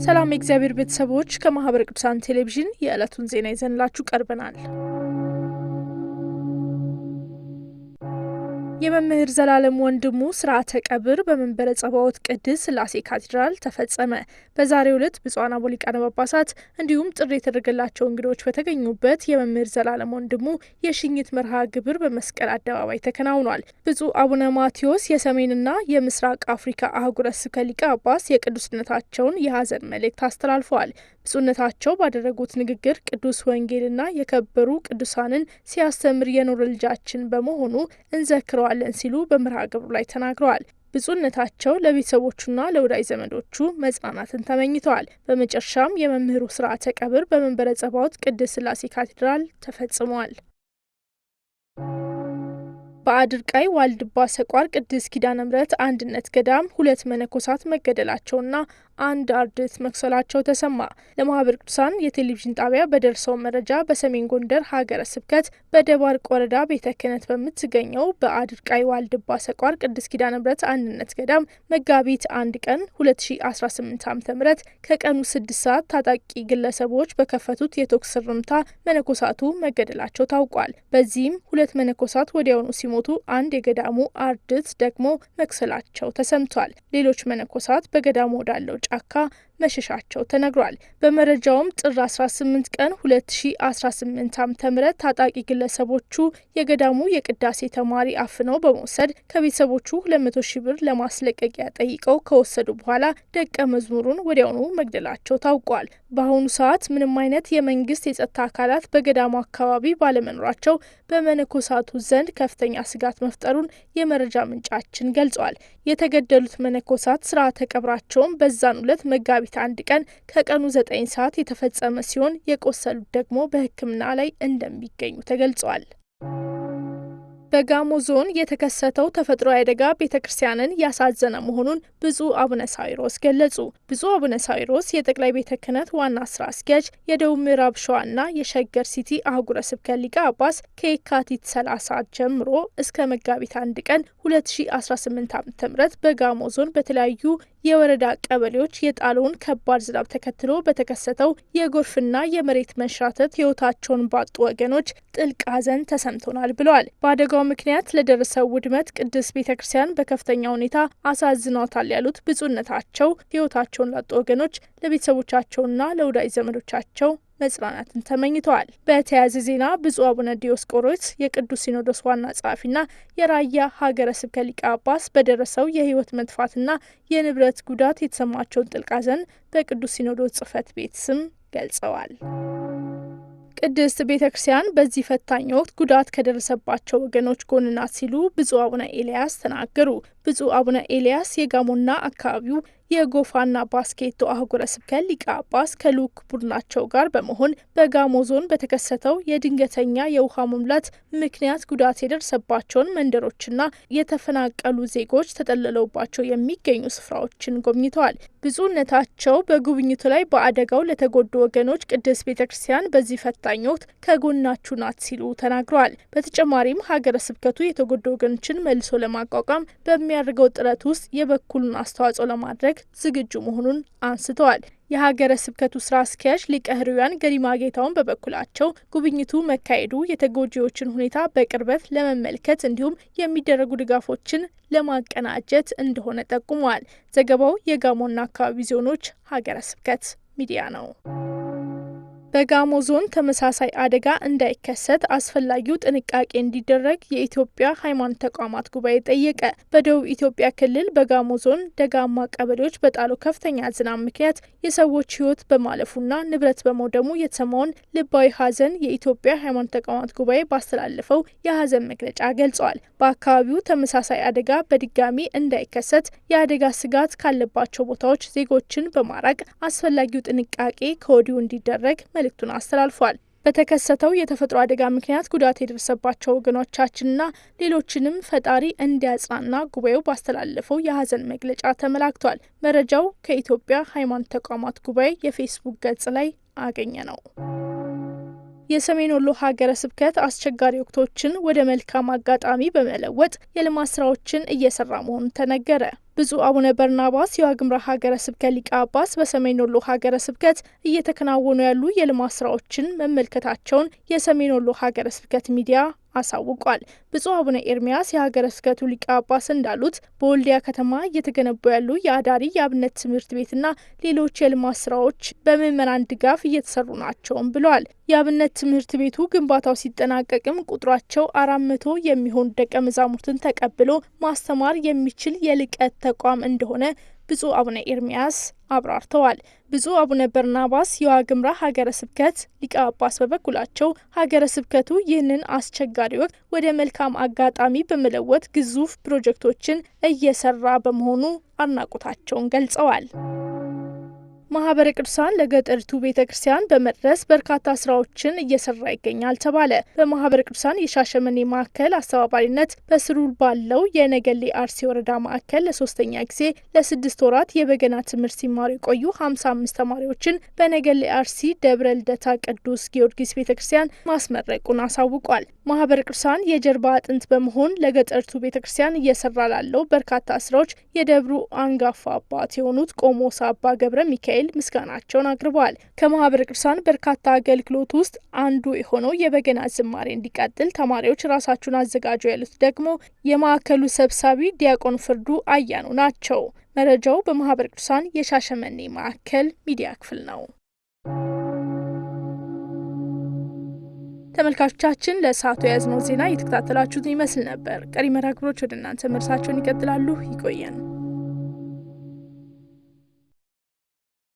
ሰላም የእግዚአብሔር ቤተሰቦች ከማህበረ ቅዱሳን ቴሌቪዥን የዕለቱን ዜና ይዘንላችሁ ቀርበናል። የመምህር ዘላለም ወንድሙ ስርዓተ ቀብር በመንበረ ጸባዖት ቅድስት ሥላሴ ካቴድራል ተፈጸመ። በዛሬው ዕለት ብፁዓን አበው ሊቃነ ጳጳሳት እንዲሁም ጥሪ የተደረገላቸው እንግዶች በተገኙበት የመምህር ዘላለም ወንድሙ የሽኝት መርሃ ግብር በመስቀል አደባባይ ተከናውኗል። ብፁዕ አቡነ ማቴዎስ የሰሜንና የምስራቅ አፍሪካ አህጉረ ስብከት ሊቀ ጳጳስ የቅዱስነታቸውን የሐዘን መልእክት አስተላልፈዋል። ብፁዕነታቸው ባደረጉት ንግግር ቅዱስ ወንጌልና የከበሩ ቅዱሳንን ሲያስተምር የኖረ ልጃችን በመሆኑ እንዘክረዋለን ሲሉ በመርሃ ግብሩ ላይ ተናግረዋል። ብፁዕነታቸው ለቤተሰቦቹና ለወዳጅ ዘመዶቹ መጽናናትን ተመኝተዋል። በመጨረሻም የመምህሩ ስርዓተ ቀብር በመንበረ ጸባዖት ቅድስት ሥላሴ ካቴድራል ተፈጽሟል። በአድርቃይ ዋልድባ ሰቋር ቅድስት ኪዳነ ምሕረት አንድነት ገዳም 2 መነኮሳት መገደላቸውና 1 አርድእት መቁሰላቸው ተሰማ። ለማህበረ ቅዱሳን የቴሌቪዥን ጣቢያ በደረሰው መረጃ በሰሜን ጎንደር ሀገረ ስብከት በደባርቅ ወረዳ ቤተ ክህነት በምትገኘው በአድርቃይ ዋልድባ ሰቋር ቅድስት ኪዳነ ምሕረት አንድነት ገዳም መጋቢት 1 ቀን 2018 ዓ.ም ከቀኑ 6 ሰዓት ታጣቂ ግለሰቦች በከፈቱት የተኩስ ርምታ መነኮሳቱ መገደላቸው ታውቋል። በዚህም 2 መነኮሳት ወዲያውኑ ሲሞቱ 1 የገዳሙ አርድእት ደግሞ መቁሰላቸው ተሰምቷል። ሌሎች መነኮሳት በገዳሙ ወዳለው ጫካ መሸሻቸው ተነግሯል። በመረጃውም ጥር 18 ቀን 2018 ዓ.ም ታጣቂ ግለሰቦቹ የገዳሙ የቅዳሴ ተማሪ አፍነው በመውሰድ ከቤተሰቦቹ 200,000 ብር ለማስለቀቂያ ጠይቀው ከወሰዱ በኋላ ደቀ መዝሙሩን ወዲያውኑ መግደላቸው ታውቋል። በአሁኑ ሰዓት ምንም አይነት የመንግስት የጸጥታ አካላት በገዳሙ አካባቢ ባለመኖራቸው በመነኮሳቱ ዘንድ ከፍተኛ ስጋት መፍጠሩን የመረጃ ምንጫችን ገልጿል። የተገደሉት መነኮሳት ስርዓተ ቀብራቸውን በዛን ዕለት መጋቢት 1 ቀን ከቀኑ 9 ሰዓት የተፈጸመ ሲሆን የቆሰሉት ደግሞ በሕክምና ላይ እንደሚገኙ ተገልጿል። በጋሞ ዞን የተከሰተው ተፈጥሯዊ አደጋ ቤተክርስቲያንን ያሳዘነ መሆኑን ብፁዕ አቡነ ሳዊሮስ ገለጹ። ብፁዕ አቡነ ሳዊሮስ የጠቅላይ ቤተ ክህነት ዋና ስራ አስኪያጅ፣ የደቡብ ምዕራብ ሸዋና የሸገር ሲቲ አህጉረ ስብከት ሊቀ ጳጳስ ከየካቲት 30 ጀምሮ እስከ መጋቢት 1 ቀን 2018 ዓ.ም በጋሞ ዞን በተለያዩ የወረዳ ቀበሌዎች የጣለውን ከባድ ዝናብ ተከትሎ በተከሰተው የጎርፍና የመሬት መንሸራተት ሕይወታቸውን ባጡ ወገኖች ጥልቅ ሐዘን ተሰምቶናል ብለዋል። በአደጋው ምክንያት ለደረሰው ውድመት ቅድስት ቤተክርስቲያን በከፍተኛ ሁኔታ አሳዝኗታል ያሉት ብፁዕነታቸው ሕይወታቸውን ላጡ ወገኖች ለቤተሰቦቻቸውና ለወዳጅ ዘመዶቻቸው መጽናናትን ተመኝተዋል። በተያያዘ ዜና ብፁዕ አቡነ ዲዮስቆሮስ የቅዱስ ሲኖዶስ ዋና ጸሐፊና የራያ ሀገረ ስብከት ሊቀ ጳጳስ በደረሰው የሕይወት መጥፋትና የንብረት ጉዳት የተሰማቸውን ጥልቅ ሐዘን በቅዱስ ሲኖዶስ ጽሕፈት ቤት ስም ገልጸዋል። ቅድስት ቤተክርስቲያን በዚህ ፈታኝ ወቅት ጉዳት ከደረሰባቸው ወገኖች ጎን ናት ሲሉ ብፁዕ አቡነ ኤልያስ ተናገሩ። ብፁዕ አቡነ ኤልያስ የጋሞና አካባቢው የጎፋና ባስኬቶ አህጉረ ስብከት ሊቀ ጳጳስ ከልዑክ ቡድናቸው ጋር በመሆን በጋሞ ዞን በተከሰተው የድንገተኛ የውሃ መሙላት ምክንያት ጉዳት የደረሰባቸውን መንደሮችና የተፈናቀሉ ዜጎች ተጠልለውባቸው የሚገኙ ስፍራዎችን ጎብኝተዋል። ብፁዕነታቸው በጉብኝቱ ላይ በአደጋው ለተጎዱ ወገኖች ቅድስት ቤተክርስቲያን በዚህ ፈታኝ ወቅት ከጎናችሁ ናት ሲሉ ተናግረዋል። በተጨማሪም ሀገረ ስብከቱ የተጎዱ ወገኖችን መልሶ ለማቋቋም በሚያደርገው ጥረት ውስጥ የበኩሉን አስተዋጽኦ ለማድረግ ዝግጁ መሆኑን አንስተዋል። የሀገረ ስብከቱ ስራ አስኪያጅ ሊቀ ሕሩያን ገሪማ ጌታውን በበኩላቸው ጉብኝቱ መካሄዱ የተጎጂዎችን ሁኔታ በቅርበት ለመመልከት እንዲሁም የሚደረጉ ድጋፎችን ለማቀናጀት እንደሆነ ጠቁመዋል። ዘገባው የጋሞና አካባቢ ዞኖች ሀገረ ስብከት ሚዲያ ነው። በጋሞ ዞን ተመሳሳይ አደጋ እንዳይከሰት አስፈላጊው ጥንቃቄ እንዲደረግ የኢትዮጵያ ሃይማኖት ተቋማት ጉባኤ ጠየቀ። በደቡብ ኢትዮጵያ ክልል በጋሞ ዞን ደጋማ ቀበሌዎች በጣለው ከፍተኛ ዝናብ ምክንያት የሰዎች ሕይወት በማለፉና ንብረት በመውደሙ የተሰማውን ልባዊ ሐዘን የኢትዮጵያ ሃይማኖት ተቋማት ጉባኤ ባስተላለፈው የሐዘን መግለጫ ገልጿል። በአካባቢው ተመሳሳይ አደጋ በድጋሚ እንዳይከሰት የአደጋ ስጋት ካለባቸው ቦታዎች ዜጎችን በማራቅ አስፈላጊው ጥንቃቄ ከወዲሁ እንዲደረግ መልእክቱን አስተላልፏል። በተከሰተው የተፈጥሮ አደጋ ምክንያት ጉዳት የደረሰባቸው ወገኖቻችንና ሌሎችንም ፈጣሪ እንዲያጽናና ጉባኤው ባስተላለፈው የሐዘን መግለጫ ተመላክቷል። መረጃው ከኢትዮጵያ ሃይማኖት ተቋማት ጉባኤ የፌስቡክ ገጽ ላይ አገኘ ነው። የሰሜን ወሎ ሀገረ ስብከት አስቸጋሪ ወቅቶችን ወደ መልካም አጋጣሚ በመለወጥ የልማት ስራዎችን እየሰራ መሆኑን ተነገረ። ብፁዕ አቡነ በርናባስ የዋግምራ ሀገረ ስብከት ሊቀ ጳጳስ በሰሜን ወሎ ሀገረ ስብከት እየተከናወኑ ያሉ የልማት ስራዎችን መመልከታቸውን የሰሜን ወሎ ሀገረ ስብከት ሚዲያ አሳውቋል። ብፁዕ አቡነ ኤርሚያስ የሀገረ ስብከቱ ሊቀ ጳጳስ እንዳሉት በወልዲያ ከተማ እየተገነቡ ያሉ የአዳሪ የአብነት ትምህርት ቤትና ሌሎች የልማት ስራዎች በምዕመናን ድጋፍ እየተሰሩ ናቸውም ብለዋል። የአብነት ትምህርት ቤቱ ግንባታው ሲጠናቀቅም ቁጥራቸው 400 የሚሆኑ ደቀ መዛሙርትን ተቀብሎ ማስተማር የሚችል የልቀት ተቋም እንደሆነ ብፁዕ አቡነ ኤርሚያስ አብራርተዋል። ብፁዕ አቡነ በርናባስ የዋግምራ ሀገረ ስብከት ሊቀ ጳጳስ በበኩላቸው ሀገረ ስብከቱ ይህንን አስቸጋሪ ወቅት ወደ መልካም አጋጣሚ በመለወጥ ግዙፍ ፕሮጀክቶችን እየሰራ በመሆኑ አድናቆታቸውን ገልጸዋል። ማህበረ ቅዱሳን ለገጠሪቱ ቤተክርስቲያን በመድረስ በርካታ ስራዎችን እየሰራ ይገኛል ተባለ። በማህበረ ቅዱሳን የሻሸመኔ ማዕከል አስተባባሪነት በስሩ ባለው የነገሌ አርሲ ወረዳ ማዕከል ለሶስተኛ ጊዜ ለ6 ወራት የበገና ትምህርት ሲማሩ የቆዩ 55 ተማሪዎችን በነገሌ አርሲ ደብረ ልደታ ቅዱስ ጊዮርጊስ ቤተክርስቲያን ማስመረቁን አሳውቋል። ማህበረ ቅዱሳን የጀርባ አጥንት በመሆን ለገጠሪቱ ቤተክርስቲያን እየሰራ ላለው በርካታ ስራዎች የደብሩ አንጋፋ አባት የሆኑት ቆሞስ አባ ገብረ ሚካኤል ምስጋናቸውን አቅርበዋል። ከማህበረ ቅዱሳን በርካታ አገልግሎት ውስጥ አንዱ የሆነው የበገና ዝማሬ እንዲቀጥል ተማሪዎች ራሳቸውን አዘጋጁ ያሉት ደግሞ የማዕከሉ ሰብሳቢ ዲያቆን ፍርዱ አያኑ ናቸው። መረጃው በማህበረ ቅዱሳን የሻሸመኔ ማዕከል ሚዲያ ክፍል ነው። ተመልካቾቻችን ለሰዓቱ የያዝነው ዜና እየተከታተላችሁትን ይመስል ነበር። ቀሪ መርሃ ግብሮች ወደ እናንተ መድረሳቸውን ይቀጥላሉ። ይቆየን።